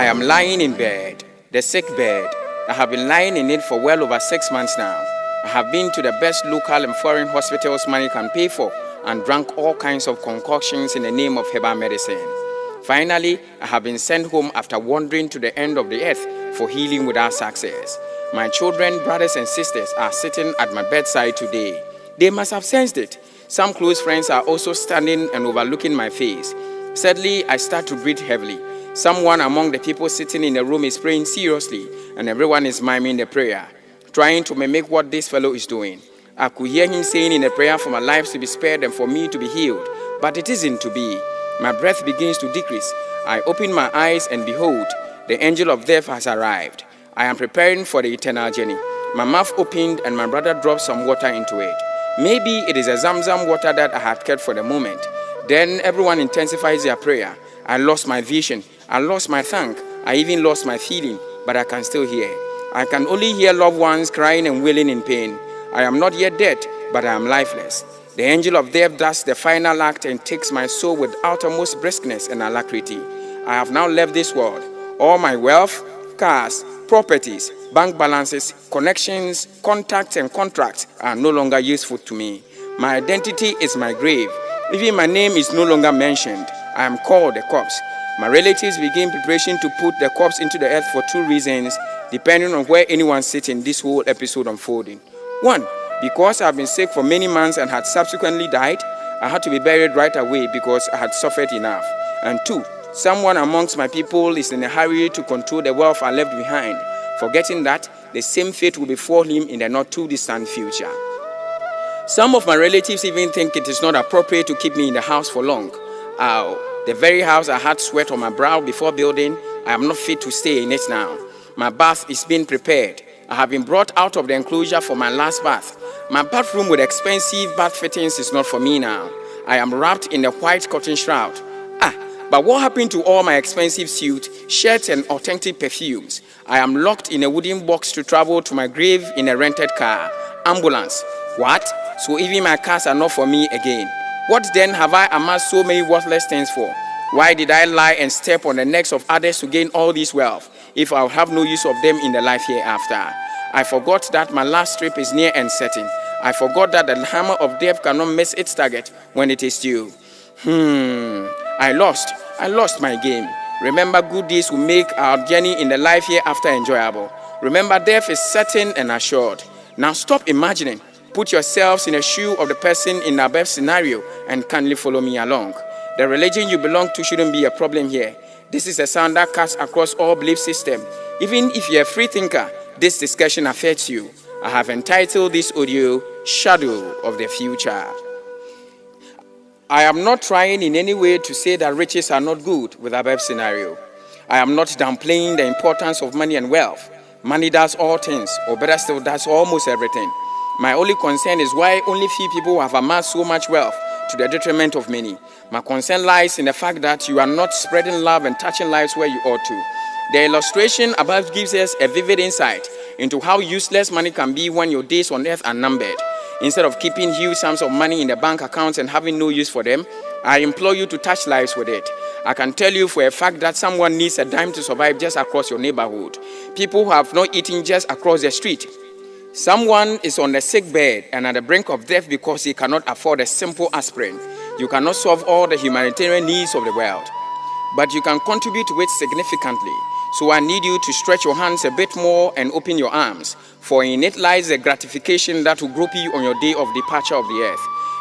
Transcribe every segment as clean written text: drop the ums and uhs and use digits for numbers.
am lying in bed, the sick bed. I have been lying in it for well over 6 months now. I have been to the best local and foreign hospitals money can pay for and drank all kinds of concoctions in the name of herbal medicine. Finally, I have been sent home after wandering to the end of the earth for healing without success. My children, brothers and sisters are sitting at my bedside today. They must have sensed it. Some close friends are also standing and overlooking my face. Sadly, I start to breathe heavily. Someone among the people sitting in the room is praying seriously, and everyone is miming the prayer, trying to mimic what this fellow is doing. I could hear him saying in a prayer for my lives to be spared and for me to be healed, but it isn't to be. My breath begins to decrease. I open my eyes and behold, the angel of death has arrived. I am preparing for the eternal journey. My mouth opened and my brother dropped some water into it. Maybe it is a Zamzam water that I had kept for the moment. Then everyone intensifies their prayer. I lost my vision. I lost my tongue. I even lost my feeling, but I can still hear. I can only hear loved ones crying and wailing in pain. I am not yet dead, but I am lifeless. The angel of death does the final act and takes my soul with uttermost briskness and alacrity. I have now left this world. All my wealth, cars, properties, bank balances, connections, contacts, and contracts are no longer useful to me. My identity is my grave. Even my name is no longer mentioned. I am called a corpse. My relatives begin preparation to put the corpse into the earth for 2 reasons, depending on where anyone sits in this whole episode unfolding. 1, because I have been sick for many months and had subsequently died, I had to be buried right away because I had suffered enough. And 2, someone amongst my people is in a hurry to control the wealth I left behind, forgetting that the same fate will befall him in the not too distant future. Some of my relatives even think it is not appropriate to keep me in the house for long. The very house I had sweat on my brow before building, I am not fit to stay in it now. My bath is being prepared. I have been brought out of the enclosure for my last bath. My bathroom with expensive bath fittings is not for me now. I am wrapped in a white cotton shroud. But what happened to all my expensive suit, shirts, and authentic perfumes? I am locked in a wooden box to travel to my grave in a rented car. Ambulance. What? So even my cars are not for me again. What then have I amassed so many worthless things for? Why did I lie and step on the necks of others to gain all this wealth, if I will have no use of them in the life hereafter? I forgot that my last trip is near and certain. I forgot that the hammer of death cannot miss its target when it is due. I lost my game. Remember, good deeds will make our journey in the life hereafter enjoyable. Remember, death is certain and assured. Now stop imagining. Put yourselves in the shoe of the person in Abev's scenario and kindly follow me along. The religion you belong to shouldn't be a problem here. This is a sound that cuts across all belief systems. Even if you're a free thinker, this discussion affects you. I have entitled this audio, Shadow of the Future. I am not trying in any way to say that riches are not good with Abev's scenario. I am not downplaying the importance of money and wealth. Money does all things, or better still, does almost everything. My only concern is why only few people have amassed so much wealth to the detriment of many. My concern lies in the fact that you are not spreading love and touching lives where you ought to. The illustration above gives us a vivid insight into how useless money can be when your days on earth are numbered. Instead of keeping huge sums of money in the bank accounts and having no use for them, I implore you to touch lives with it. I can tell you for a fact that someone needs a dime to survive just across your neighborhood. People who have not eaten just across the street. Someone is on the sick bed and at the brink of death because he cannot afford a simple aspirin. You cannot solve all the humanitarian needs of the world, but you can contribute to it significantly. So I need you to stretch your hands a bit more and open your arms, for in it lies the gratification that will group you on your day of departure of the earth.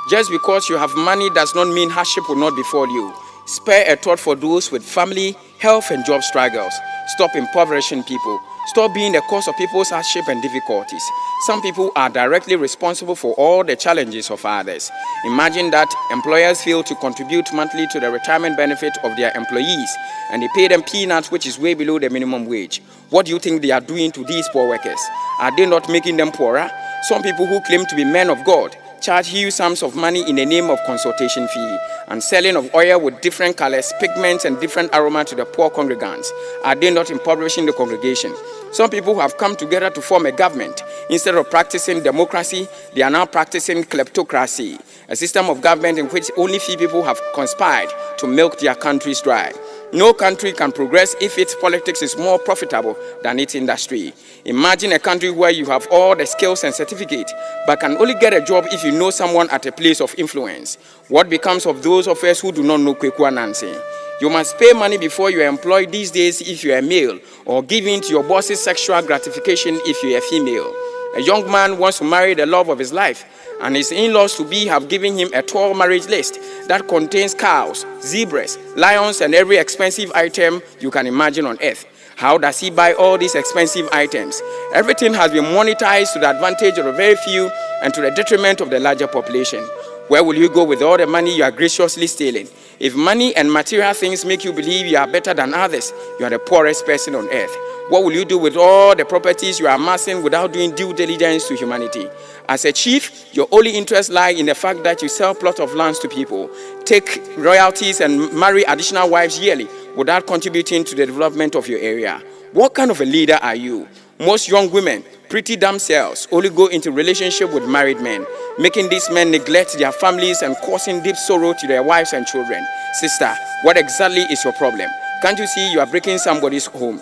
Just because you have money does not mean hardship will not befall you. Spare a thought for those with family, health, and job struggles. Stop impoverishing people. Stop being the cause of people's hardship and difficulties. Some people are directly responsible for all the challenges of others. Imagine that employers fail to contribute monthly to the retirement benefit of their employees, and they pay them peanuts, which is way below the minimum wage. What do you think they are doing to these poor workers? Are they not making them poorer? Some people who claim to be men of God charge huge sums of money in the name of consultation fee and selling of oil with different colors, pigments, and different aroma to the poor congregants. Are they not impoverishing the congregation? Some people who have come together to form a government. Instead of practicing democracy, they are now practicing kleptocracy, a system of government in which only few people have conspired to milk their countries dry. No country can progress if its politics is more profitable than its industry. Imagine a country where you have all the skills and certificate, but can only get a job if you know someone at a place of influence. What becomes of those of us who do not know Kweku Anansi? You must pay money before you are employed these days if you are a male, or give in to your boss's sexual gratification if you are a female. A young man wants to marry the love of his life, and his in-laws to be have given him a 12 marriage list that contains cows, zebras, lions, and every expensive item you can imagine on earth. How does he buy all these expensive items? Everything has been monetized to the advantage of a very few and to the detriment of the larger population. Where will you go with all the money you are graciously stealing? If money and material things make you believe you are better than others, you are the poorest person on earth. What will you do with all the properties you are amassing without doing due diligence to humanity? As a chief, your only interests lie in the fact that you sell plots of lands to people, take royalties and marry additional wives yearly without contributing to the development of your area. What kind of a leader are you? Most young women, pretty damsels, only go into relationship with married men, making these men neglect their families and causing deep sorrow to their wives and children. Sister, what exactly is your problem? Can't you see you are breaking somebody's home?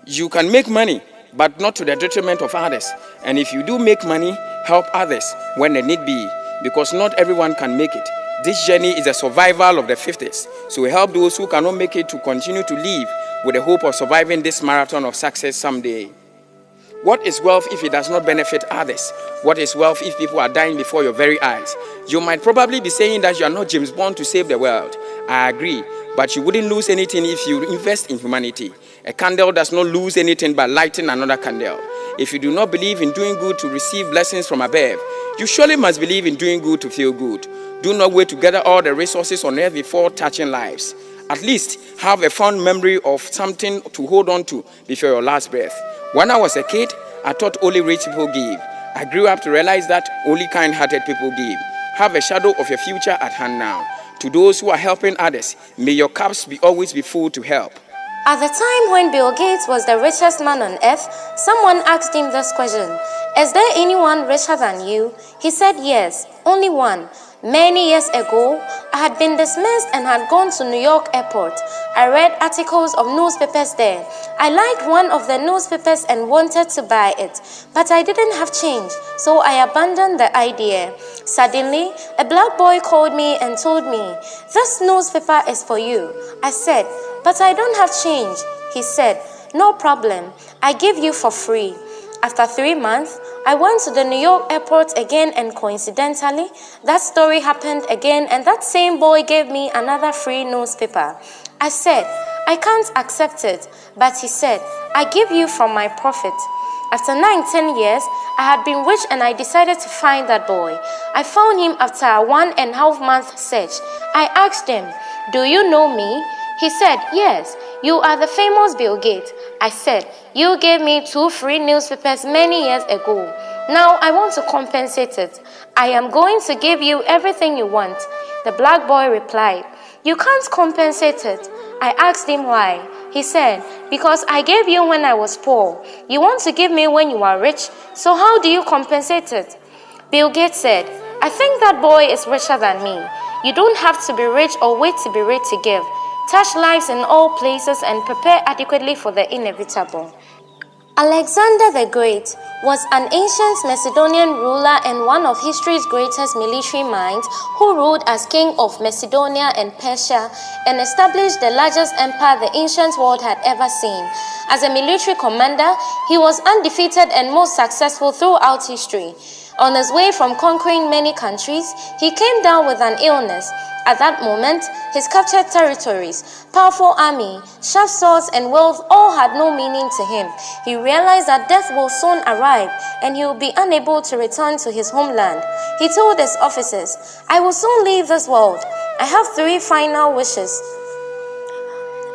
You can make money, but not to the detriment of others. And if you do make money, help others when they need be, because not everyone can make it. This journey is a survival of the fittest, so we help those who cannot make it to continue to live with the hope of surviving this marathon of success someday. What is wealth if it does not benefit others? What is wealth if people are dying before your very eyes? You might probably be saying that you are not James Bond to save the world. I agree, but you wouldn't lose anything if you invest in humanity. A candle does not lose anything by lighting another candle. If you do not believe in doing good to receive blessings from above, you surely must believe in doing good to feel good. Do not wait to gather all the resources on earth before touching lives. At least have a fond memory of something to hold on to before your last breath. When I was a kid, I thought only rich people give. I grew up to realize that only kind-hearted people give. Have a shadow of your future at hand now. To those who are helping others, may your cups always be full to help. At the time when Bill Gates was the richest man on earth, someone asked him this question: "Is there anyone richer than you?" He said yes, only one. Many years ago, I had been dismissed and had gone to New York airport. I read articles of newspapers there. I liked one of the newspapers and wanted to buy it, but I didn't have change, so I abandoned the idea. Suddenly, a black boy called me and told me, "This newspaper is for you." I said, "But I don't have change." He said, "No problem, I give you for free." After 3 months, I went to the New York airport again, and coincidentally, that story happened again, and that same boy gave me another free newspaper. I said, "I can't accept it," but he said, "I give you from my profit." After 9-10 years, I had been rich and I decided to find that boy. I found him after a 1.5 month search. I asked him, "Do you know me?" He said, "Yes, you are the famous Bill Gates." I said, "You gave me 2 free newspapers many years ago. Now I want to compensate it. I am going to give you everything you want." The black boy replied, "You can't compensate it." I asked him why. He said, "Because I gave you when I was poor. You want to give me when you are rich, so how do you compensate it?" Bill Gates said, "I think that boy is richer than me. You don't have to be rich or wait to be rich to give. Touch lives in all places and prepare adequately for the inevitable." Alexander the Great was an ancient Macedonian ruler and one of history's greatest military minds who ruled as king of Macedonia and Persia and established the largest empire the ancient world had ever seen. As a military commander, he was undefeated and most successful throughout history. On his way from conquering many countries, he came down with an illness. At that moment, his captured territories, powerful army, sharp swords, and wealth all had no meaning to him. He realized that death will soon arrive and he will be unable to return to his homeland. He told his officers, "I will soon leave this world. I have 3 final wishes.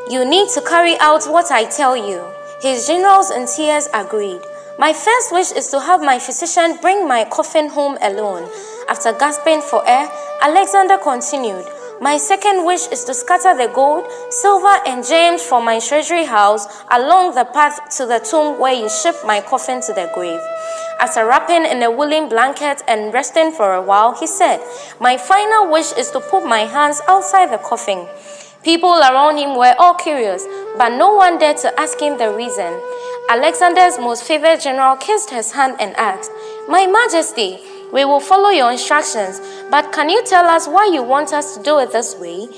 You need to carry out what I tell you." His generals in tears agreed. "My first wish is to have my physician bring my coffin home alone." After gasping for air, Alexander continued, "My second wish is to scatter the gold, silver, and gems from my treasury house along the path to the tomb where you ship my coffin to the grave." After wrapping in a woolen blanket and resting for a while, he said, "My final wish is to put my hands outside the coffin." People around him were all curious, but no one dared to ask him the reason. Alexander's most favored general kissed his hand and asked, "My Majesty, we will follow your instructions, but can you tell us why you want us to do it this way?"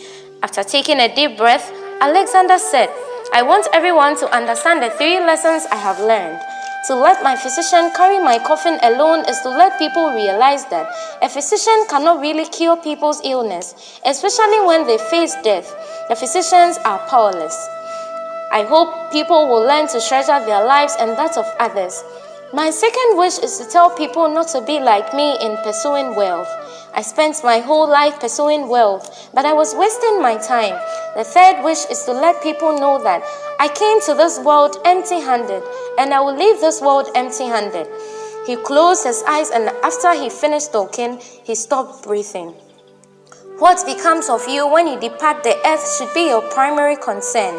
After taking a deep breath, Alexander said, "I want everyone to understand the 3 lessons I have learned. To let my physician carry my coffin alone is to let people realize that a physician cannot really cure people's illness, especially when they face death. The physicians are powerless. I hope people will learn to treasure their lives and that of others. My second wish is to tell people not to be like me in pursuing wealth. I spent my whole life pursuing wealth, but I was wasting my time. The third wish is to let people know that I came to this world empty-handed, and I will leave this world empty-handed." He closed his eyes, and after he finished talking, he stopped breathing. What becomes of you when you depart the earth should be your primary concern.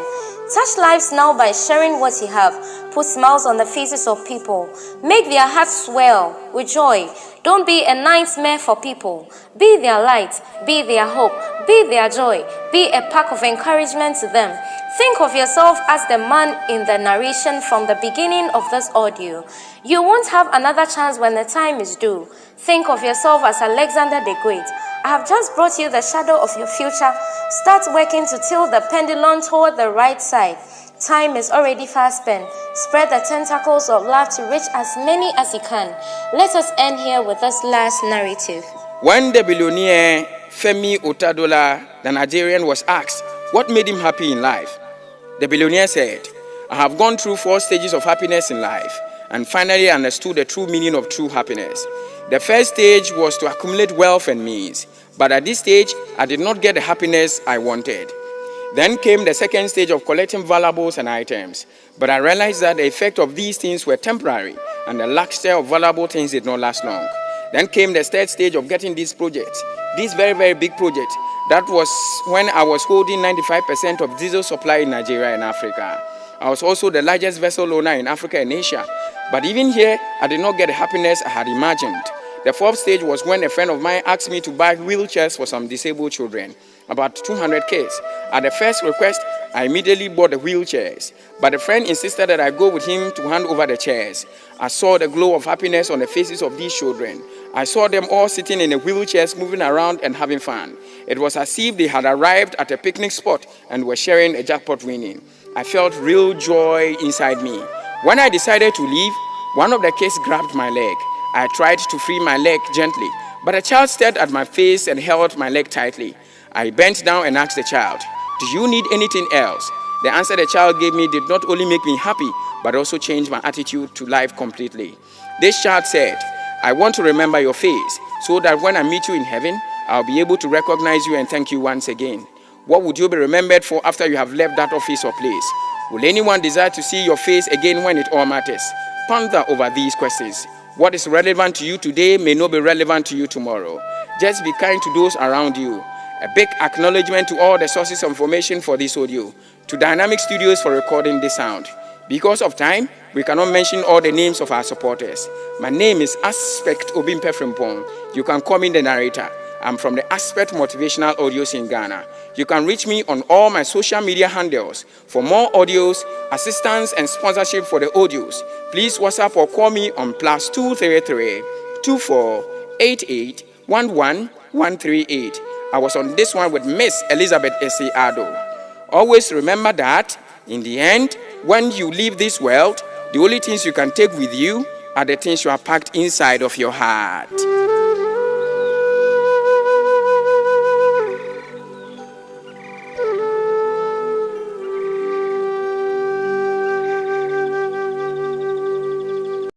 Touch lives now by sharing what you have. Put smiles on the faces of people. Make their hearts swell with joy. Don't be a nightmare for people. Be their light. Be their hope. Be their joy. Be a pack of encouragement to them. Think of yourself as the man in the narration from the beginning of this audio. You won't have another chance when the time is due. Think of yourself as Alexander the Great. I have just brought you the shadow of your future. Start working to tilt the pendulum toward the right side. Time is already fast spent. Spread the tentacles of love to reach as many as you can. Let us end here with this last narrative. When the billionaire Femi Otadola, the Nigerian, was asked what made him happy in life, the billionaire said, "I have gone through 4 stages of happiness in life and finally understood the true meaning of true happiness. The first stage was to accumulate wealth and means, but at this stage, I did not get the happiness I wanted. Then came the second stage of collecting valuables and items, but I realized that the effect of these things were temporary and the luxury of valuable things did not last long. Then came the third stage of getting these projects, this very, very big project. That was when I was holding 95% of diesel supply in Nigeria and Africa. I was also the largest vessel owner in Africa and Asia. But even here, I did not get the happiness I had imagined. The fourth stage was when a friend of mine asked me to buy wheelchairs for some disabled children, about 200 kids. At the first request, I immediately bought the wheelchairs, but the friend insisted that I go with him to hand over the chairs. I saw the glow of happiness on the faces of these children. I saw them all sitting in the wheelchairs, moving around and having fun. It was as if they had arrived at a picnic spot and were sharing a jackpot winning. I felt real joy inside me. When I decided to leave, one of the kids grabbed my leg. I tried to free my leg gently, but the child stared at my face and held my leg tightly. I bent down and asked the child, "Do you need anything else?" The answer the child gave me did not only make me happy, but also changed my attitude to life completely. This child said, "I want to remember your face so that when I meet you in heaven, I'll be able to recognize you and thank you once again." What would you be remembered for after you have left that office or place? Will anyone desire to see your face again when it all matters? Ponder over these questions. What is relevant to you today may not be relevant to you tomorrow. Just be kind to those around you. A big acknowledgement to all the sources of information for this audio, to Dynamic Studios for recording this sound. Because of time, we cannot mention all the names of our supporters. My name is Aspect Obimpe Frimpong. You can call me the narrator. I'm from the Aspect Motivational Audios in Ghana. You can reach me on all my social media handles. For more audios, assistance, and sponsorship for the audios, please WhatsApp or call me on +233 24 88 11 138. I was on this one with Miss Elizabeth S.A. Ado. Always remember that, in the end, when you leave this world, the only things you can take with you are the things you are packed inside of your heart.